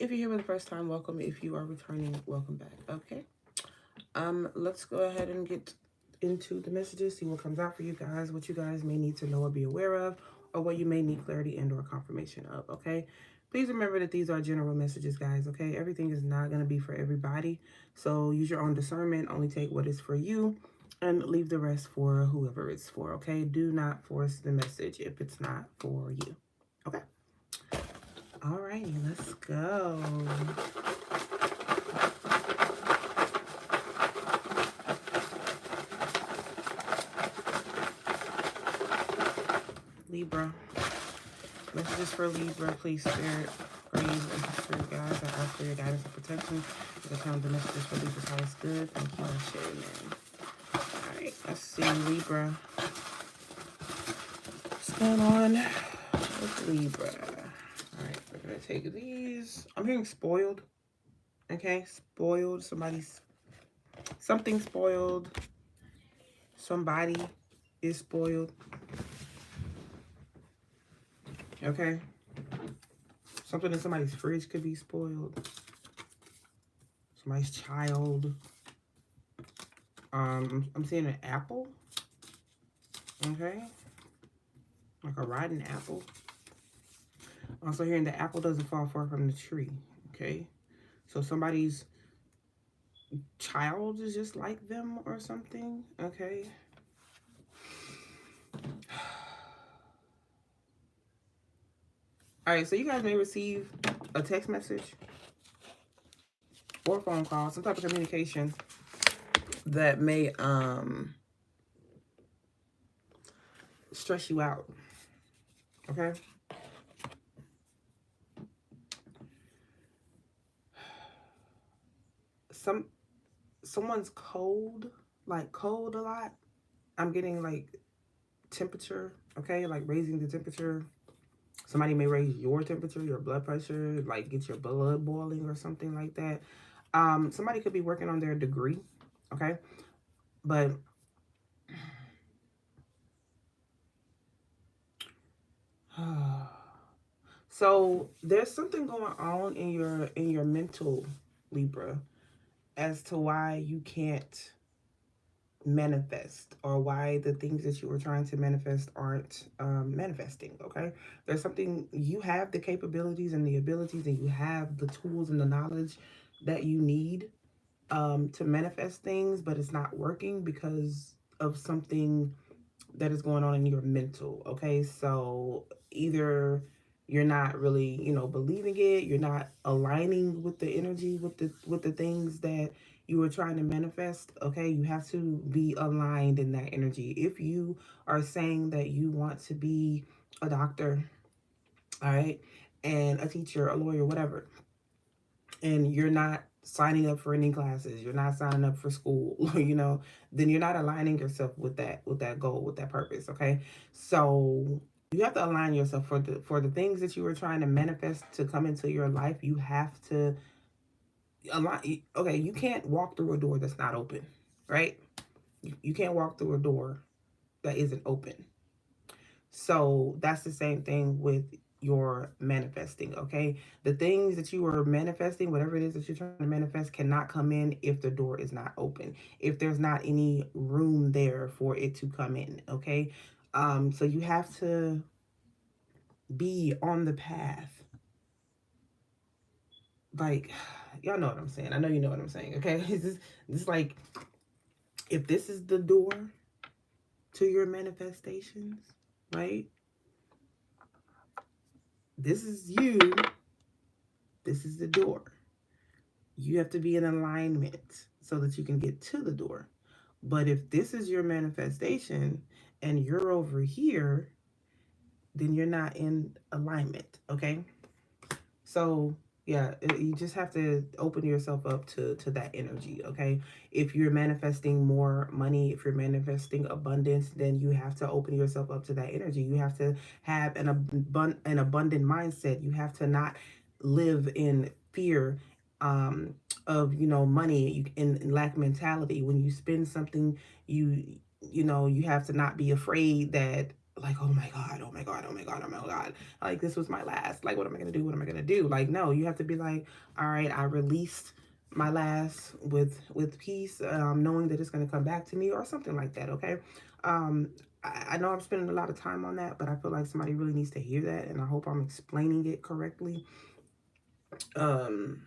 If you're here for the first time, welcome. If you are returning, welcome back. Okay. Let's go ahead and get into the messages, see what comes out for you guys, what you guys may need to know or be aware of, or what you may need clarity and or confirmation of. Okay. Please remember that these are general messages, guys. Okay. Everything is not going to be for everybody. So use your own discernment. Only take what is for you and leave the rest for whoever it's for. Okay. Do not force the message if it's not for you. Okay. Alrighty, let's go. Libra. Messages for Libra, please, Spirit. Praise and Spirit guys. I ask for your guidance and protection. As I count the messages for Libra's highest good. Thank you, I share, man. Alright, let's see, Libra. What's going on with Libra? Alright, we're going to take these. I'm hearing spoiled. Okay, spoiled. Something spoiled. Somebody is spoiled. Okay. Something in somebody's fridge could be spoiled. Somebody's child. I'm seeing an apple. Okay. Like a rotten apple. Also hearing the apple doesn't fall far from the tree. Okay. So somebody's child is just like them or something. Okay. All right, so you guys may receive a text message or a phone call, some type of communication that may stress you out. Okay? Someone's cold, like cold a lot. I'm getting like temperature, okay? Like raising the temperature. Somebody may raise your temperature, your blood pressure, like get your blood boiling or something like that. Somebody could be working on their degree, okay? But so there's something going on in your mental, Libra, as to why you can't manifest, or why the things that you were trying to manifest aren't manifesting. Okay, there's something, you have the capabilities and the abilities, and you have the tools and the knowledge that you need to manifest things, but it's not working because of something that is going on in your mental. Okay, so either you're not really, believing it, you're not aligning with the energy, with the things that you were trying to manifest. Okay, you have to be aligned in that energy. If you are saying that you want to be a doctor, all right, and a teacher, a lawyer, whatever, and you're not signing up for any classes, you're not signing up for school, then you're not aligning yourself with that goal, with that purpose. Okay, so you have to align yourself for the things that you were trying to manifest to come into your life. You have to align. Okay, you can't walk through a door that's not open, right? You can't walk through a door that isn't open. So that's the same thing with your manifesting. Okay, the things that you are manifesting, whatever it is that you're trying to manifest, cannot come in if the door is not open, if there's not any room there for it to come in. Okay, so you have to be on the path. Like, y'all know what I'm saying. I know you know what I'm saying. Okay, this like, if this is the door to your manifestations, right? This is you. This is the door. You have to be in alignment so that you can get to the door. But if this is your manifestation and you're over here, then you're not in alignment. Okay, so yeah, you just have to open yourself up to that energy. Okay, if you're manifesting more money, if you're manifesting abundance, then you have to open yourself up to that energy. You have to have an abundant mindset. You have to not live in fear of money, in lack mentality. When you spend something, you have to not be afraid that like, oh my God, oh my God, oh my God, oh my God. Like, this was my last. Like, what am I going to do? What am I going to do? Like, no, you have to be like, all right, I released my last with peace, knowing that it's going to come back to me or something like that. Okay. Um, I know I'm spending a lot of time on that, but I feel like somebody really needs to hear that. And I hope I'm explaining it correctly. Um,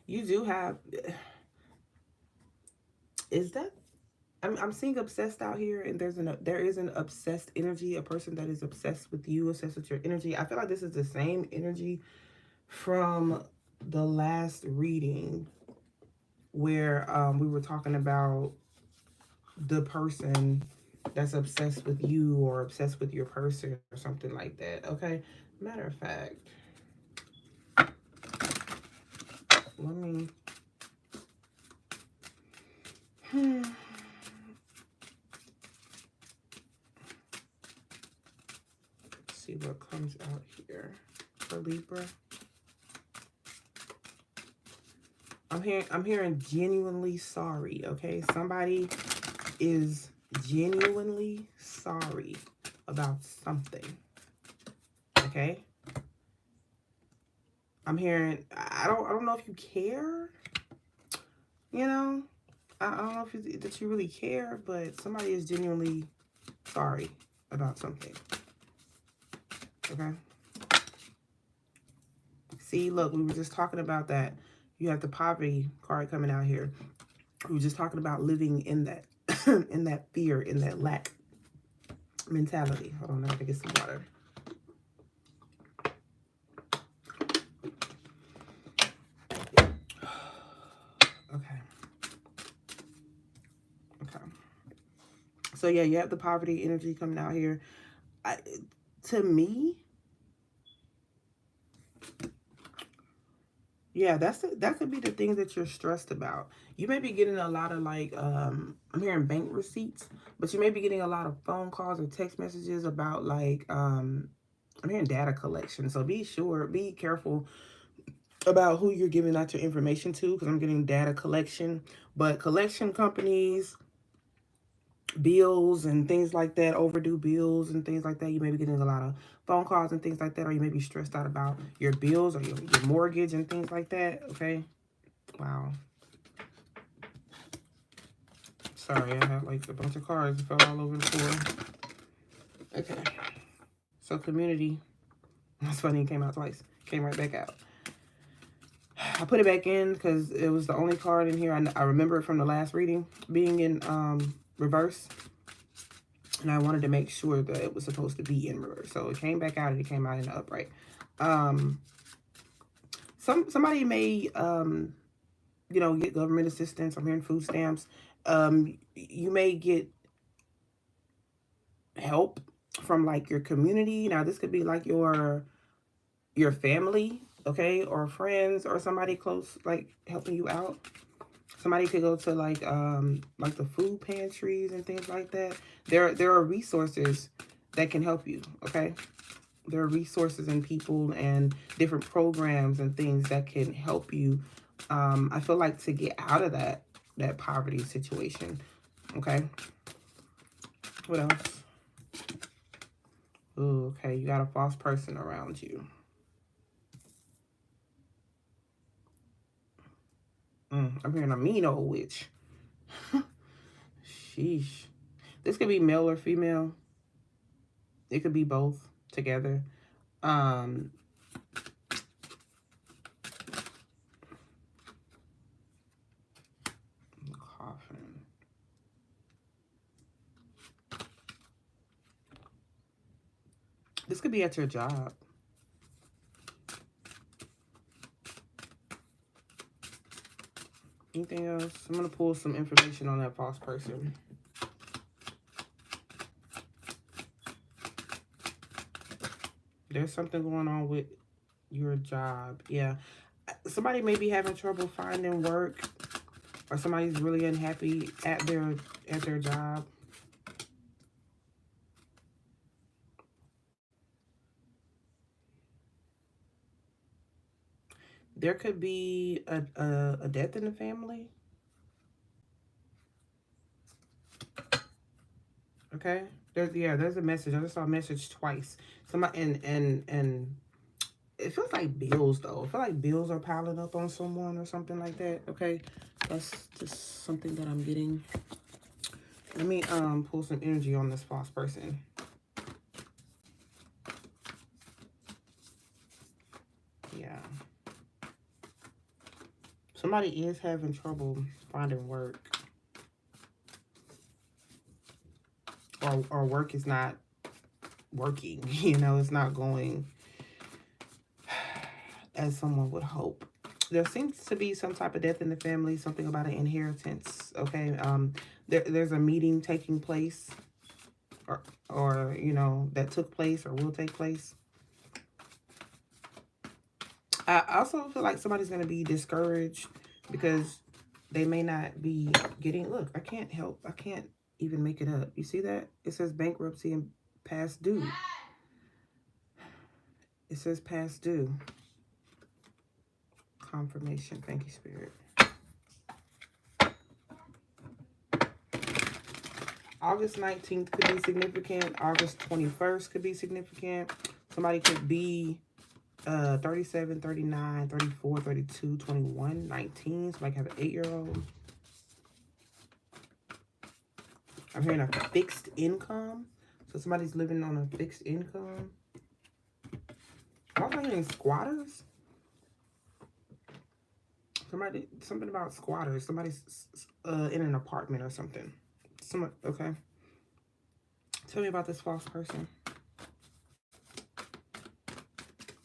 you do have, is that I'm seeing obsessed out here, and there is an obsessed energy, a person that is obsessed with you, obsessed with your energy. I feel like this is the same energy from the last reading where we were talking about the person that's obsessed with you or obsessed with your person or something like that. Okay, matter of fact, let me see what comes out here for Libra. I'm hearing genuinely sorry, okay? Somebody is genuinely sorry about something. Okay? I'm hearing I don't know if you care, you know? I don't know if that you really care, but somebody is genuinely sorry about something. Okay? See, look, we were just talking about that. You have the poverty card coming out here. We were just talking about living in that in that fear, in that lack mentality. Hold on, I gotta get some water. Okay. Okay. So yeah, you have the poverty energy coming out here. To me, yeah, that could be the things that you're stressed about. You may be getting a lot of like I'm hearing bank receipts, but you may be getting a lot of phone calls or text messages about like I'm hearing data collection. So be careful about who you're giving out your information to, because I'm getting data collection. But collection companies, bills and things like that, overdue bills and things like that, you may be getting a lot of phone calls and things like that, or you may be stressed out about your bills or your mortgage and things like that. Okay. Wow. Sorry, I have like a bunch of cards that fell all over the floor. Okay. So community. That's funny, it came out twice. Came right back out. I put it back in because it was the only card in here. I remember it from the last reading being in reverse. And I wanted to make sure that it was supposed to be in reverse. So it came back out and it came out in the upright. Somebody may, you know, get government assistance. I'm hearing food stamps. You may get help from like your community. Now this could be like your family, okay, or friends or somebody close, like helping you out. Somebody could go to like the food pantries and things like that. There are resources that can help you, okay? There are resources and people and different programs and things that can help you. I feel like to get out of that poverty situation, okay? What else? Ooh, okay, you got a false person around you. I'm hearing a mean old witch. Sheesh. This could be male or female. It could be both together. Um, coffin. This could be at your job. Anything else? I'm going to pull some information on that false person. There's something going on with your job. Yeah. Somebody may be having trouble finding work, or somebody's really unhappy at their job. There could be a death in the family. Okay. There's a message. I just saw a message twice. Somebody and it feels like bills though. I feel like bills are piling up on someone or something like that. Okay. That's just something that I'm getting. Let me pull some energy on this false person. Yeah. Somebody is having trouble finding work. Or work is not working. You know, it's not going as someone would hope. There seems to be some type of death in the family, something about an inheritance. Okay. There's a meeting taking place, or you know, that took place or will take place. I also feel like somebody's going to be discouraged because they may not be getting, look, I can't even make it up. You see that? It says bankruptcy and past due. It says past due. Confirmation. Thank you, Spirit. August 19th could be significant. August 21st could be significant. Somebody could be 37, 39, 34, 32, 21, 19. Somebody have an 8-year-old. I'm hearing a fixed income. So somebody's living on a fixed income. I'm also hearing squatters. Something about squatters. Somebody's in an apartment or something. Okay. Tell me about this false person.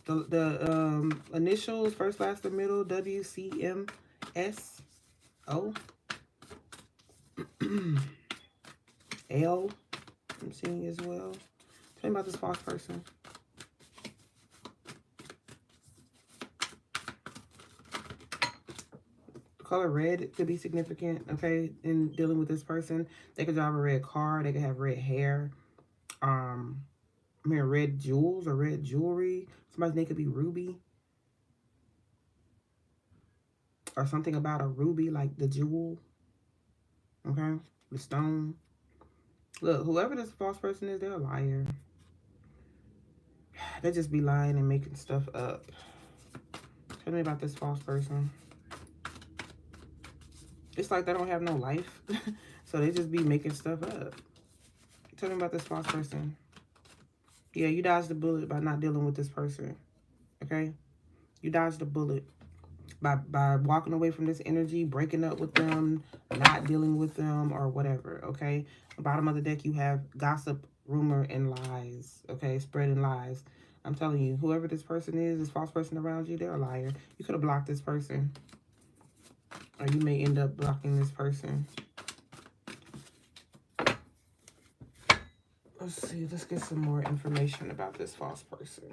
The initials, first, last, and middle, WCMSO. L, I'm seeing as well. Tell me about this false person. The color red could be significant, okay, in dealing with this person. They could drive a red car. They could have red hair. I mean, red jewels or red jewelry. Somebody's name could be Ruby. Or something about a ruby, like the jewel. Okay? The stone. Look, whoever this false person is, they're a liar. They just be lying and making stuff up. Tell me about this false person. It's like they don't have no life. So they just be making stuff up. Tell me about this false person. Yeah, you dodged the bullet by not dealing with this person. Okay? You dodged the bullet by walking away from this energy, breaking up with them, not dealing with them, or whatever. Okay? Bottom of the deck, you have gossip, rumor, and lies. Okay? Spreading lies. I'm telling you, whoever this person is, this false person around you, they're a liar. You could have blocked this person. Or you may end up blocking this person. Let's see. Let's get some more information about this false person.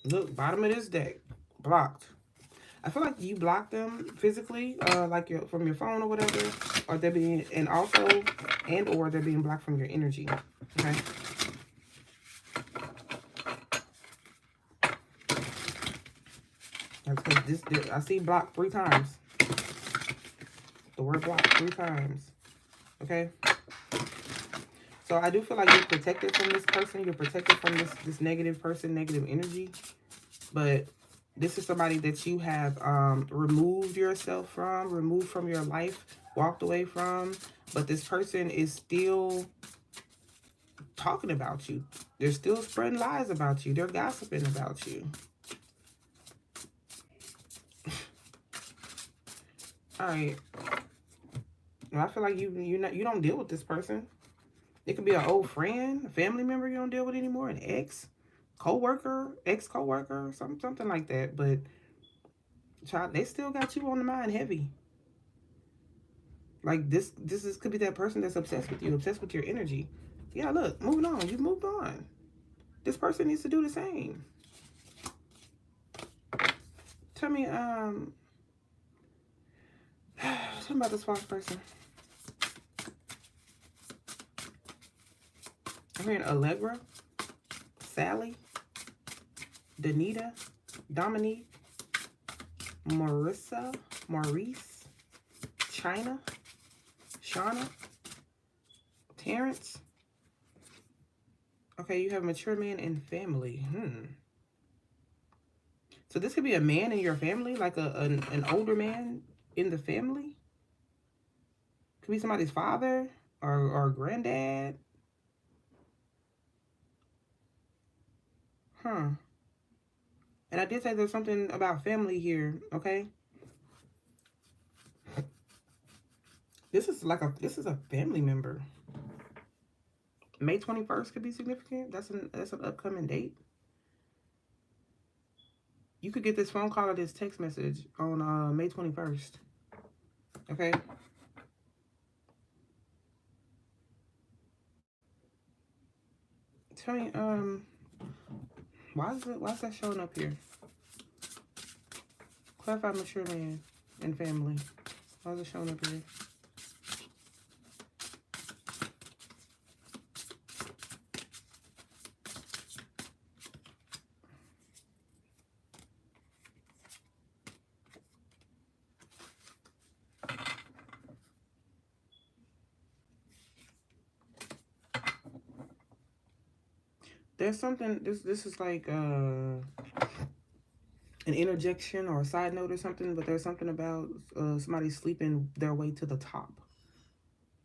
Look, bottom of this deck. Blocked. I feel like you blocked them physically, like from your phone or whatever. Or they're being, or they're being blocked from your energy. Okay? That's because I see blocked 3 times. The word blocked 3 times. Okay? So I do feel like you're protected from this person. You're protected from this negative person, negative energy. But this is somebody that you have removed yourself from, removed from your life, walked away from. But this person is still talking about you. They're still spreading lies about you. They're gossiping about you. All right. Well, I feel like you don't deal with this person. It could be an old friend, a family member you don't deal with anymore, an ex-coworker, something like that. But child, they still got you on the mind heavy. Like could be that person that's obsessed with you, obsessed with your energy. Yeah, look, moving on. You've moved on. This person needs to do the same. Tell me about this false person. I'm hearing Allegra, Sally, Danita, Dominique, Maurice, China, Shauna, Terrence. Okay, you have mature man and family. So this could be a man in your family, like an older man in the family. Could be somebody's father or granddad. Huh. And I did say there's something about family here, okay? This is a family member. May 21st could be significant. That's an upcoming date. You could get this phone call or this text message on May 21st. Okay? Tell me, why is that showing up here? Clarify mature man and family. Why is it showing up here? There's something, this is like an interjection or a side note or something, but there's something about somebody sleeping their way to the top.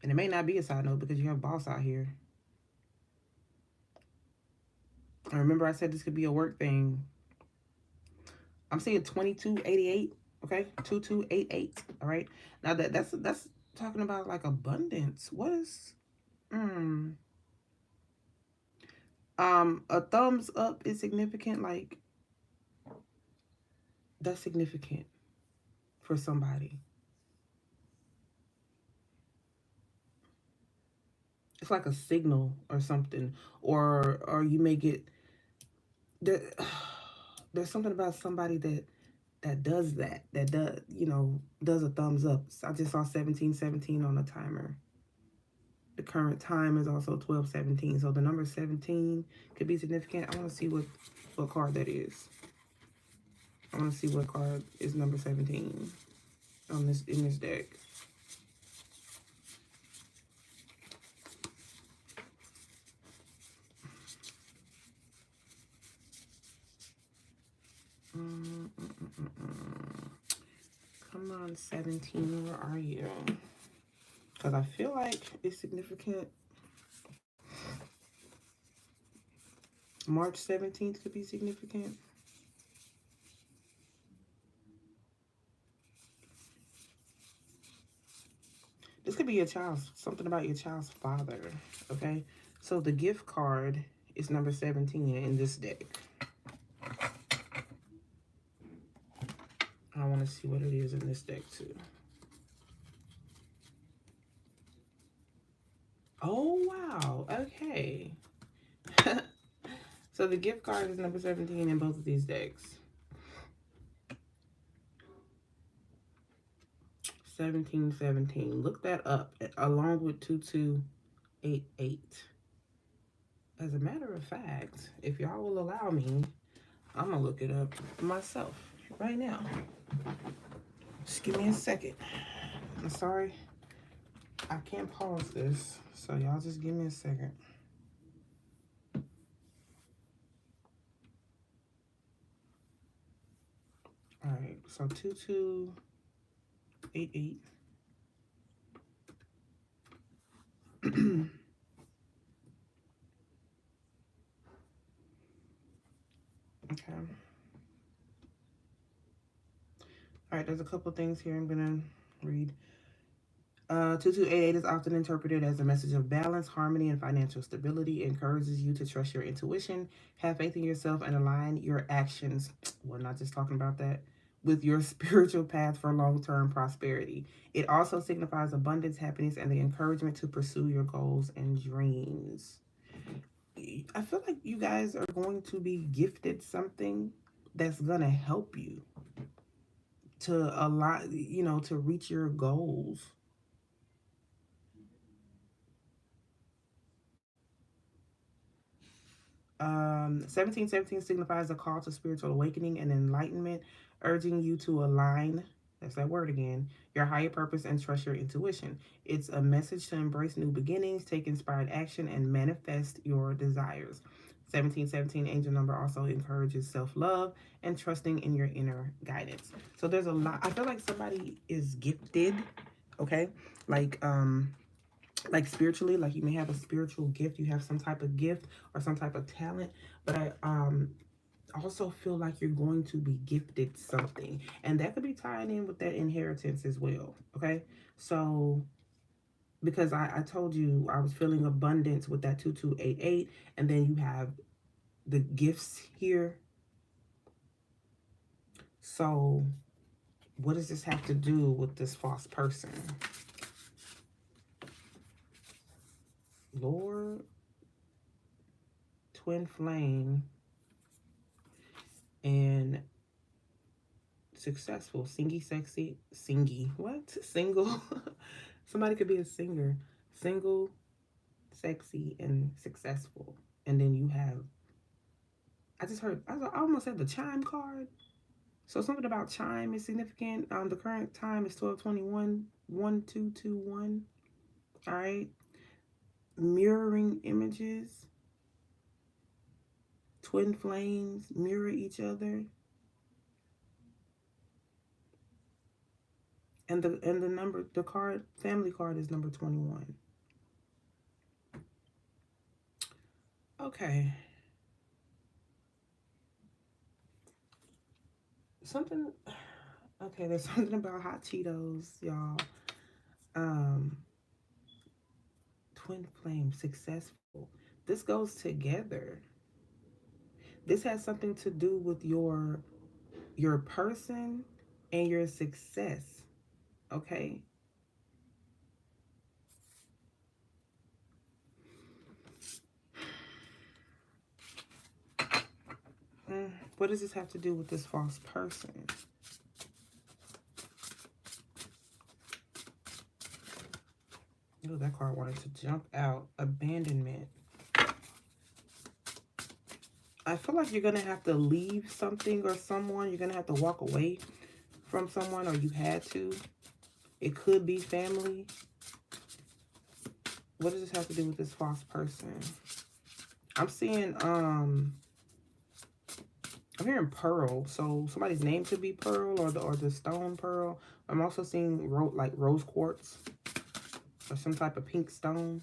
And it may not be a side note because you have boss out here. I remember I said this could be a work thing. I'm seeing 2288, okay? 2288, all right? Now that's talking about like abundance. What is a thumbs up is significant, like that's significant for somebody. It's like a signal or something, or you may get there. There's something about somebody that does that does, does a thumbs up. So I just saw 1717 on the timer. The current time is also 1217, so the number 17 could be significant. I want to see what card that is. I want to see what card is number 17 on this in this deck. Come on, 17, where are you? Because I feel like it's significant. March 17th could be significant. This could be your child's, something about your child's father, okay? So the gift card is number 17 in this deck. I want to see what it is in this deck too. Oh, wow. Okay. So the gift card is number 17 in both of these decks. 1717. Look that up along with 2288. As a matter of fact, if y'all will allow me, I'm going to look it up myself right now. Just give me a second. I'm sorry. I can't pause this, so y'all just give me a second. All right, so 2288. Okay. All right, there's a couple things here I'm going to read. 2288 is often interpreted as a message of balance, harmony, and financial stability. It encourages you to trust your intuition, have faith in yourself, and align your actions. We're not just talking about that. With your spiritual path for long-term prosperity. It also signifies abundance, happiness, and the encouragement to pursue your goals and dreams. I feel like you guys are going to be gifted something that's going to help you to align, to reach your goals. Um, 1717 signifies a call to spiritual awakening and enlightenment, urging you to align That's that word again. Your higher purpose and trust your intuition. It's a message to embrace new beginnings, take inspired action, and manifest your desires. 1717 angel number also encourages self-love and trusting in your inner guidance. So there's a lot. I feel like somebody is gifted, okay? Like like spiritually, like you may have a spiritual gift, you have some type of gift or some type of talent, but I also feel like you're going to be gifted something, and that could be tied in with that inheritance as well. Okay, so because I told you I was feeling abundance with that 2288, and then you have the gifts here. So what does this have to do with this false person? Lord, twin flame, and successful, singy, sexy, singy. What? Single. Somebody could be a singer. Single, sexy, and successful. And then you have, I just heard, I almost said the chime card. So something about chime is significant. The current time is 12:21, 1221. All right. Mirroring images, twin flames mirror each other. And the number, the card, family card is number 21. Okay. Something, okay, there's something about hot Cheetos, y'all. Um, twin flame, successful. This goes together. This has something to do with your person and your success. Okay? What does this have to do with this false person? Oh, that card wanted to jump out. Abandonment. I feel like you're going to have to leave something or someone. You're going to have to walk away from someone, or you had to. It could be family. What does this have to do with this false person? I'm seeing, I'm hearing pearl. So somebody's name could be pearl, or the stone pearl. I'm also seeing like rose quartz or some type of pink stone.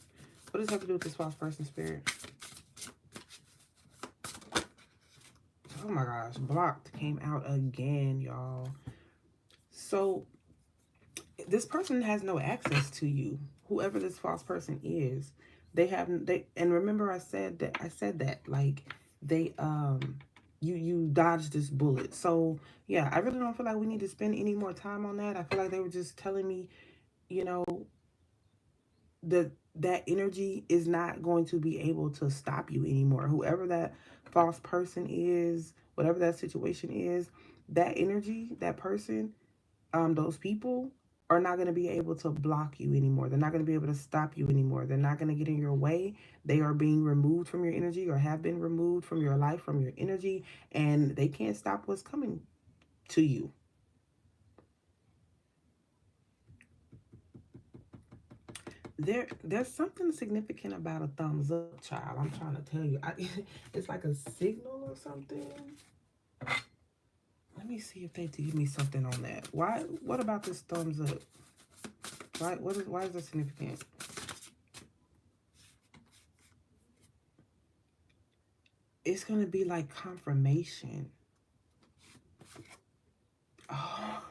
What does this have to do with this false person, spirit? Oh my gosh, blocked came out again, y'all. So this person has no access to you. Whoever this false person is, and remember I said that like they you dodged this bullet. So yeah, I really don't feel like we need to spend any more time on that. I feel like they were just telling me, you know, that energy is not going to be able to stop you anymore. Whoever that false person is, whatever that situation is, that energy, that person, those people are not going to be able to block you anymore. They're not going to be able to stop you anymore. They're not going to get in your way. They are being removed from your energy, or have been removed from your life, from your energy, and they can't stop what's coming to you. There's something significant about a thumbs up, child. I'm trying to tell you. It's like a signal or something. Let me see if they give me something on that. Why? What about this thumbs up? Why is that significant? It's gonna be like confirmation. Oh,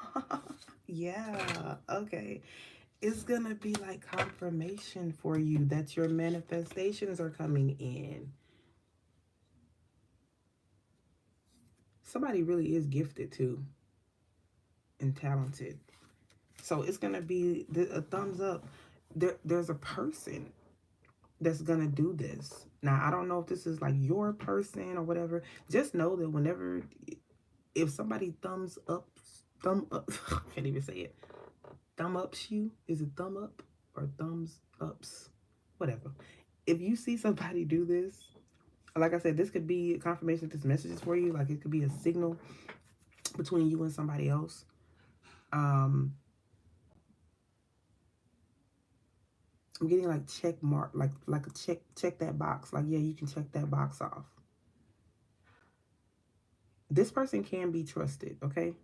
yeah. Okay. It's gonna be like confirmation for you that your manifestations are coming in. Somebody really is gifted too and talented. So it's gonna be a thumbs up. There's a person that's gonna do this. Now I don't know if this is like your person or whatever. Just know that whenever, if somebody thumb up, can't even say it. Thumb ups you. Is it thumb up or thumbs ups? Whatever. If you see somebody do this, like I said, this could be a confirmation that this message is for you. Like it could be a signal between you and somebody else. Um, I'm getting like check mark, like a check that box. Like, yeah, you can check that box off. This person can be trusted, okay?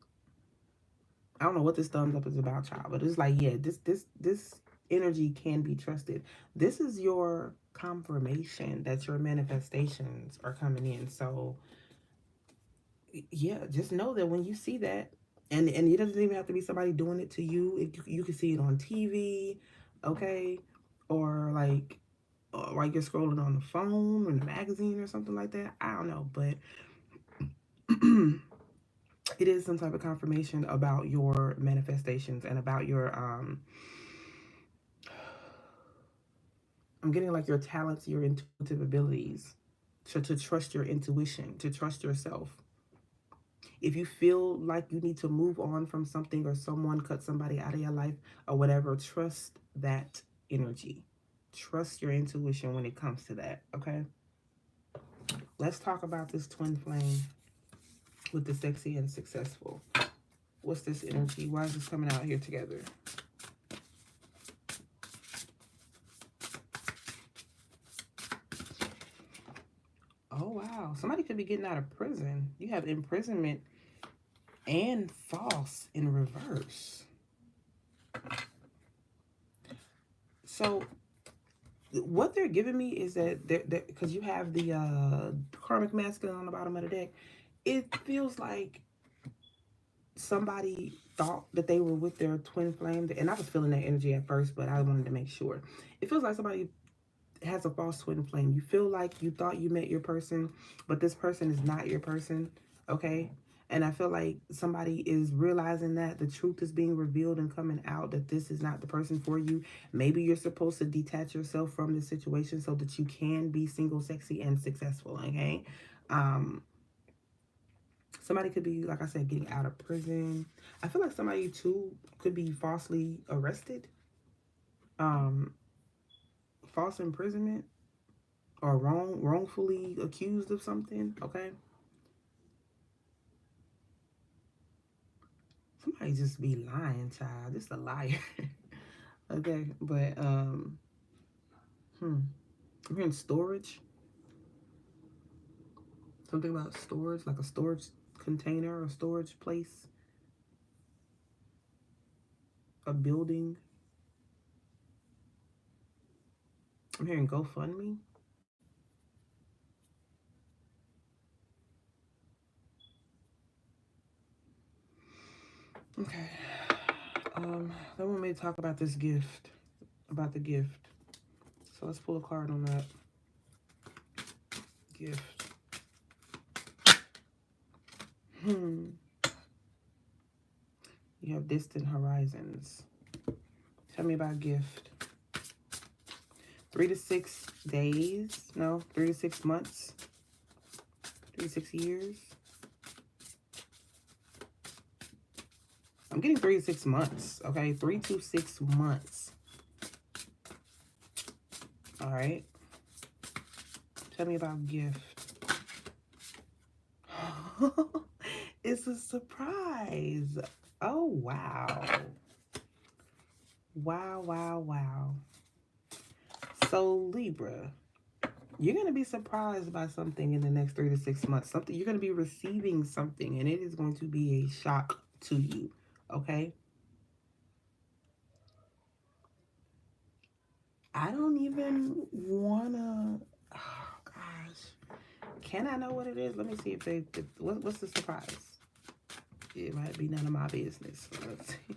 I don't know what this thumbs up is about, child, but it's like, yeah, this energy can be trusted. This is your confirmation that your manifestations are coming in. So yeah, just know that when you see that, and it doesn't even have to be somebody doing it to you. You can see it on TV, okay, or like you're scrolling on the phone or the magazine or something like that. I don't know, but it is some type of confirmation about your manifestations and about your I'm getting like your talents, your intuitive abilities, to trust your intuition, to trust yourself. If you feel like you need to move on from something or someone cut somebody out of your life or whatever, trust that energy. Trust your intuition when it comes to that, okay? Let's talk about this twin flame with the sexy and successful. What's this energy? Why is this coming out here together? Oh, wow. Somebody could be getting out of prison. You have imprisonment and false in reverse. So what they're giving me is that because you have the karmic masculine on the bottom of the deck, it feels like somebody thought that they were with their twin flame, and I was feeling that energy at first, but I wanted to make sure. It feels like somebody has a false twin flame. You feel like you thought you met your person, but this person is not your person, okay? And I feel like somebody is realizing that the truth is being revealed and coming out, that this is not the person for you. Maybe you're supposed to detach yourself from the situation so that you can be single, sexy, and successful, okay? Um, Somebody could be, like I said, getting out of prison. I feel like somebody, too, could be falsely arrested. Um, False imprisonment or wrongfully accused of something, okay? Somebody just be lying, child. Just a liar. Okay, but I'm hearing storage. Something about storage, like a storage container or storage place, a building. I'm hearing GoFundMe. Okay. They want me to talk about this gift, about the gift. So let's pull a card on that gift. Hmm. You have distant horizons. Tell me about gift. 3 to 6 days. No, 3 to 6 months. 3 to 6 years. I'm getting 3 to 6 months. Okay, 3 to 6 months. All right. Tell me about gift. It's a surprise. Oh, wow. Wow, wow, wow. So, Libra, you're going to be surprised by something in the next 3 to 6 months. Something you're going to be receiving something, and it is going to be a shock to you. Okay? I don't even want to. Oh, gosh. Can I know what it is? Let me see if what's the surprise? It might be none of my business. Let's see.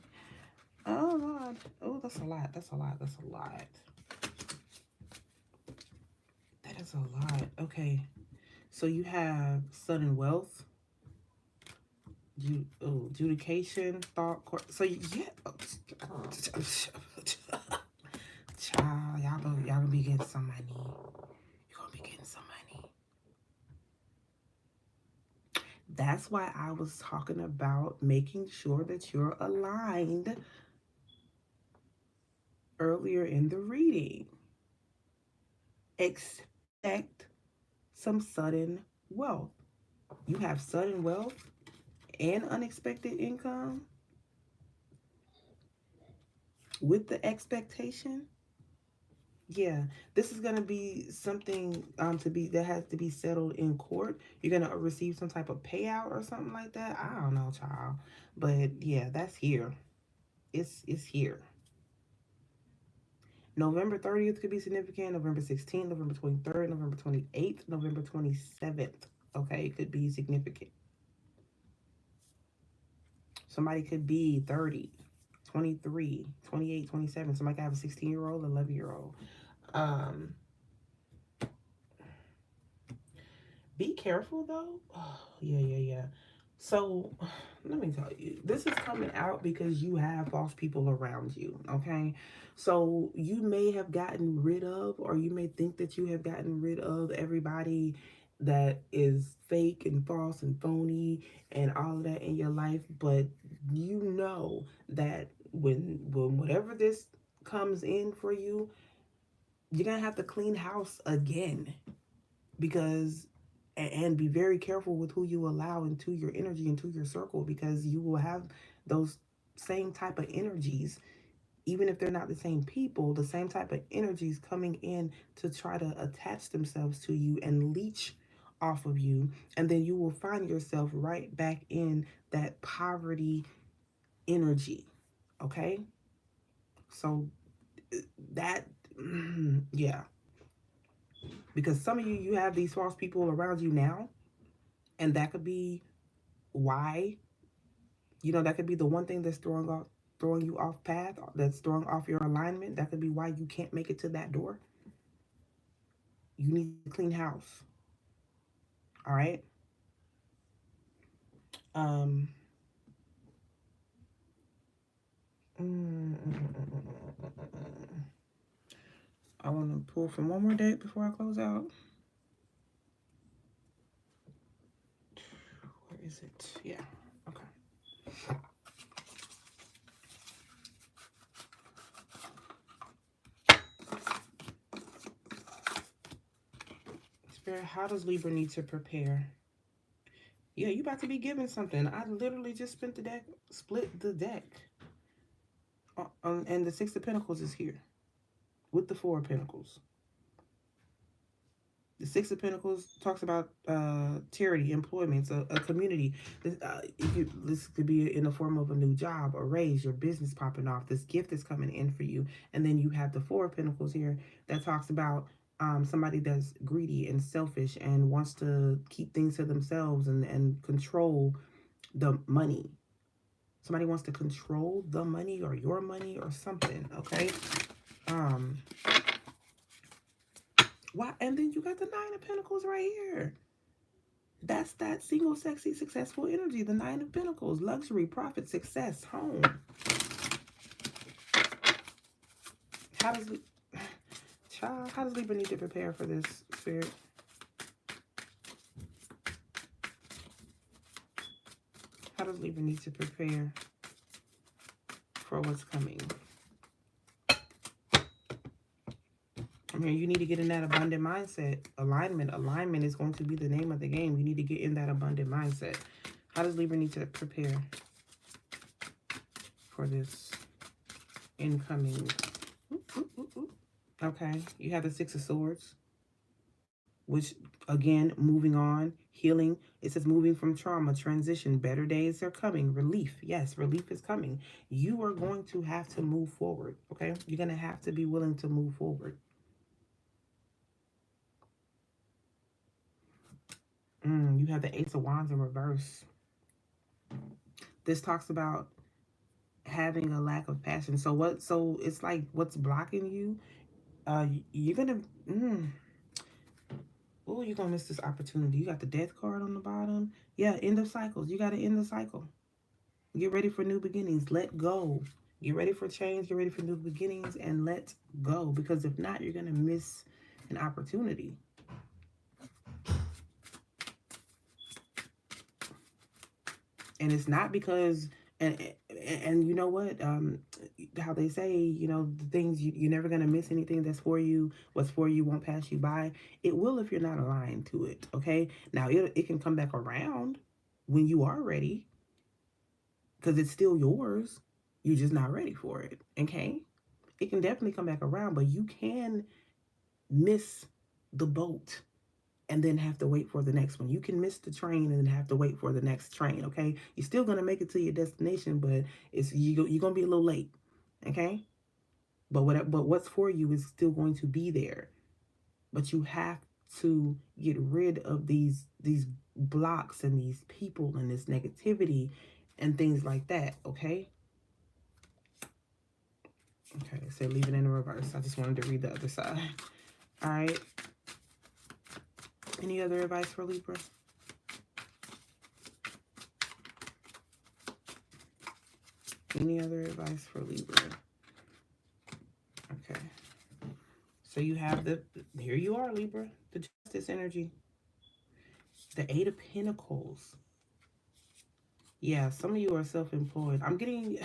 Oh, Lord. Oh, that's a lot. That's a lot. That's a lot. That is a lot. Okay. So you have sudden wealth, adjudication, thought. So yeah, child, y'all gonna be getting some money. You're gonna be getting some money. That's why I was talking about making sure that you're aligned earlier in the reading. Expect some sudden wealth. You have sudden wealth and unexpected income. with the expectation. Yeah, this is gonna be something to be that has to be settled in court. You're gonna receive some type of payout or something like that. I don't know, child, but yeah, that's here. It's here. November 30th could be significant. November 16th, November 23rd, November 28th, November 27th. Okay, it could be significant. Somebody could be 30, 23, 28, 27. Somebody could have a 16-year-old, 11-year-old. Um, be careful though. Oh, yeah. So let me tell you, this is coming out because you have false people around you, okay? So you may have gotten rid of, or you may think that you have gotten rid of everybody that is fake and false and phony and all of that in your life, but you know that when whatever this comes in for you, you're gonna have to clean house again because and be very careful with who you allow into your energy, into your circle, because you will have those same type of energies, even if they're not the same people, the same type of energies coming in to try to attach themselves to you and leech off of you, and then you will find yourself right back in that poverty energy. Okay, so that yeah, because some of you have these false people around you now, and that could be why, that could be the one thing that's throwing you off path, that's throwing off your alignment. That could be why you can't make it to that door. You need to clean house. All right. um I want to pull from one more deck before I close out. Where is it? Yeah. Okay. Spirit, how does Libra need to prepare? Yeah, you about to be given something. I literally just split the deck. And the Six of Pentacles is here with the Four of Pentacles. The Six of Pentacles talks about charity, employment, a community. This could be in the form of a new job, a raise, your business popping off, this gift is coming in for you. And then you have the Four of Pentacles here that talks about somebody that's greedy and selfish and wants to keep things to themselves and control the money. Somebody wants to control the money or your money or something, okay? Um, why? And then you got the Nine of Pentacles right here. That's that single, sexy, successful energy. The Nine of Pentacles, luxury, profit, success, home. How does child? How does Libra need to prepare for this, Spirit? How does Libra need to prepare for what's coming? I mean, you need to get in that abundant mindset. Alignment is going to be the name of the game. You need to get in that abundant mindset. How does Libra need to prepare for this incoming? Okay, you have the Six of Swords, which again, moving on, healing. It says moving from trauma, transition, better days are coming, relief. Yes, relief is coming. You are going to have to move forward, okay? You're going to have to be willing to move forward. You have the Ace of Wands in reverse. This talks about having a lack of passion. So it's like what's blocking you. You're gonna oh, you're gonna miss this opportunity. You got the Death card on the bottom. Yeah, end of cycles. You gotta end the cycle. Get ready for new beginnings. Let go. Get ready for change. Get ready for new beginnings and let go. Because if not, you're gonna miss an opportunity. And it's not because and you know what, how they say, the things you're never going to miss anything that's for you. What's for you won't pass you by. It will if you're not aligned to it. Okay, now it can come back around when you are ready, because it's still yours. You're just not ready for it. Okay, It can definitely come back around, but you can miss the boat and then have to wait for the next one. You can miss the train and then have to wait for the next train, okay? You're still going to make it to your destination, but you're going to be a little late, okay? But what's for you is still going to be there. But you have to get rid of these blocks and these people and this negativity and things like that, okay? Okay, so leave it in the reverse. I just wanted to read the other side. All right. Any other advice for Libra? Any other advice for Libra? Okay. So you have here you are, Libra, the justice energy. The Eight of Pentacles. Yeah, some of you are self-employed. I'm getting,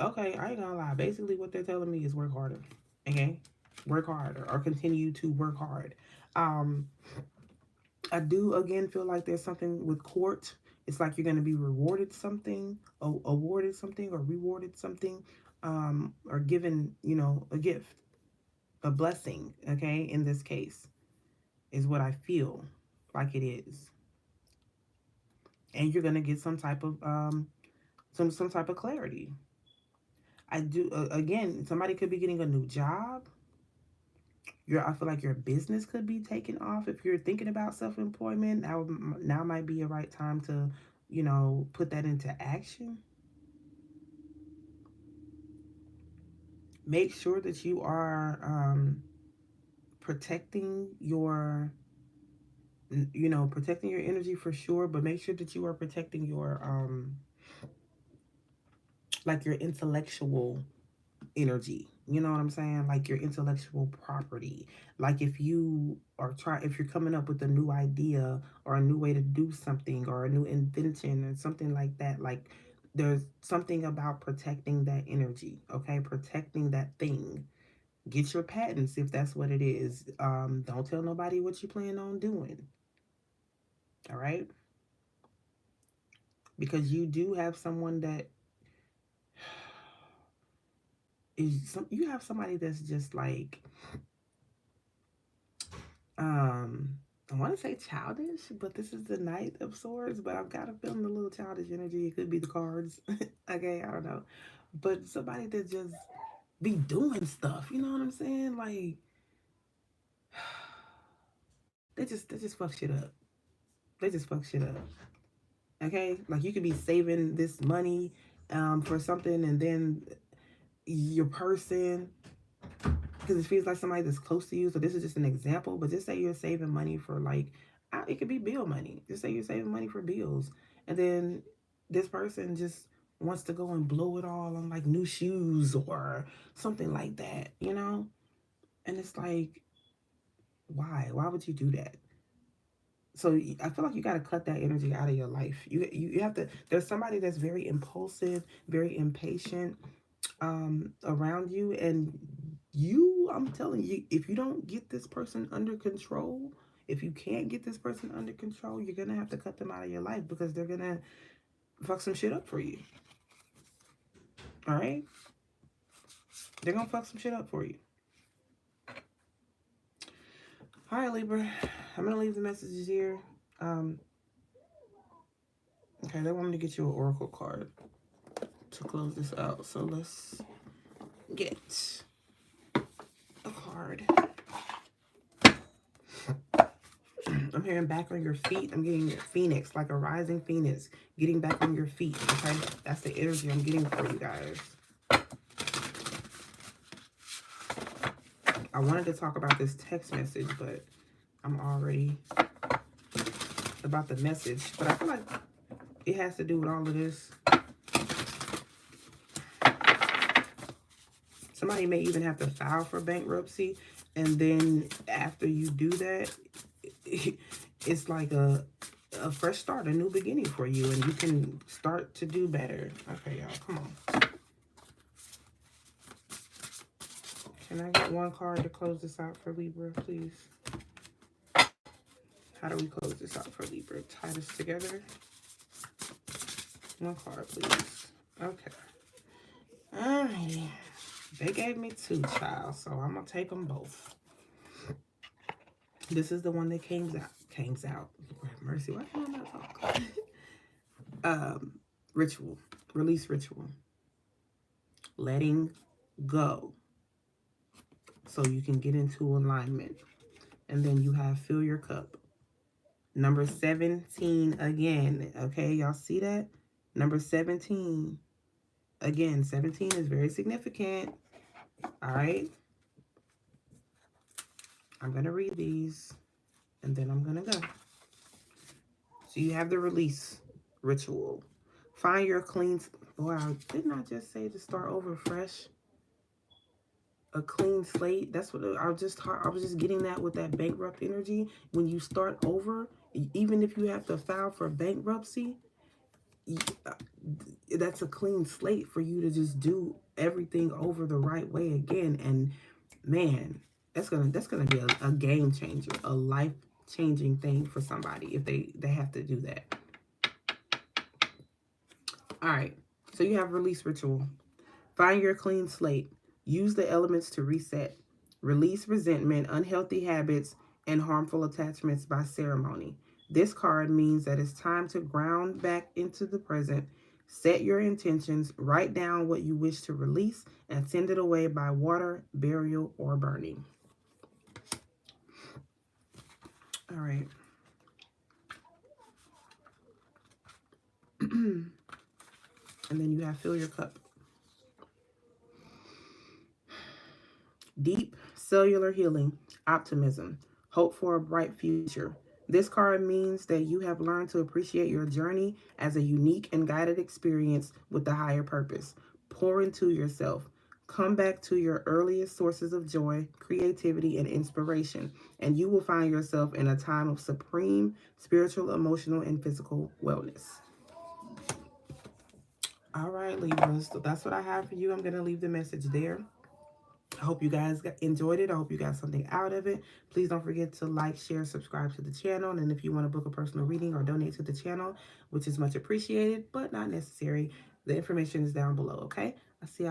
okay, I ain't gonna lie. Basically what they're telling me is work harder, okay? Work harder or continue to work hard. I do, again, feel like there's something with court. It's like you're going to be rewarded something, awarded something, or rewarded something, or given, you know, a gift, a blessing, okay, in this case, is what I feel like it is. And you're going to get some type of, some type of clarity. I do, again, somebody could be getting a new job. I feel like your business could be taken off. If you're thinking about self-employment, now might be a right time to, you know, put that into action. Make sure that you are protecting your, you know, protecting your energy for sure, but make sure that you are protecting your, like your intellectual energy. You know what I'm saying? Like your intellectual property. Like if you are if you're coming up with a new idea or a new way to do something or a new invention or something like that, like there's something about protecting that energy, okay? Protecting that thing. Get your patents if that's what it is. Don't tell nobody what you plan on doing. All right? Because you do have someone that you have somebody that's just like, I want to say childish, but this is the Knight of Swords, but I've got a feeling a little childish energy. It could be the cards. Okay, I don't know. But somebody that just be doing stuff, you know what I'm saying? Like they just fuck shit up. They just fuck shit up. Okay? Like you could be saving this money for something and then your person, because it feels like somebody that's close to you. So this is just an example, but just say you're saving money for like, it could be bill money. Just say you're saving money for bills. And then this person just wants to go and blow it all on like new shoes or something like that, you know? And it's like, why? Why would you do that? So I feel like you got to cut that energy out of your life. You have to, there's somebody that's very impulsive, very impatient, around you, and I'm telling you, if you don't get this person under control, if you can't get this person under control, you're gonna have to cut them out of your life because they're gonna fuck some shit up for you. All right, they're gonna fuck some shit up for you. All right, Libra, I'm gonna leave the messages here. Okay, they want me to get you an oracle card to close this out, so let's get a card. I'm hearing back on your feet. I'm getting phoenix, like a rising phoenix, getting back on your feet, okay? That's the energy I'm getting for you guys. I wanted to talk about this text message, but I'm already about the message. But I feel like it has to do with all of this. Somebody may even have to file for bankruptcy, and then after you do that, it's like a fresh start, a new beginning for you, and you can start to do better. Okay, y'all, come on. Can I get one card to close this out for Libra, please? How do we close this out for Libra? Tie this together. One card, please. Okay. Alrighty. They gave me two, child, so I'm going to take them both. This is the one that came out. Lord have mercy. Why can't I not talk? Ritual. Release ritual. Letting go. So you can get into alignment. And then you have fill your cup. Number 17 again. Okay, y'all see that? Number 17. Again, 17 is very significant. All right. I'm going to read these and then I'm going to go. So you have the release ritual. Find your clean. Wow, didn't I just say to start over fresh? A clean slate. That's what I was just getting that with that bankrupt energy. When you start over, even if you have to file for bankruptcy, that's a clean slate for you to just do everything over the right way again. And man, that's gonna be a game changer, a life changing thing for somebody if they have to do that. All right, so you have release ritual. Find your clean slate. Use the elements to reset. Release resentment, unhealthy habits, and harmful attachments by ceremony. This card means that it's time to ground back into the present. Set your intentions, write down what you wish to release, and send it away by water, burial, or burning. All right. And then you have fill your cup. Deep cellular healing, optimism, hope for a bright future. This card means that you have learned to appreciate your journey as a unique and guided experience with a higher purpose. Pour into yourself. Come back to your earliest sources of joy, creativity, and inspiration, and you will find yourself in a time of supreme spiritual, emotional, and physical wellness. All right, Libras, so that's what I have for you. I'm going to leave the message there. I hope you guys enjoyed it. I hope you got something out of it. Please don't forget to like, share, subscribe to the channel. And if you want to book a personal reading or donate to the channel, which is much appreciated, but not necessary, the information is down below, okay? I'll see y'all.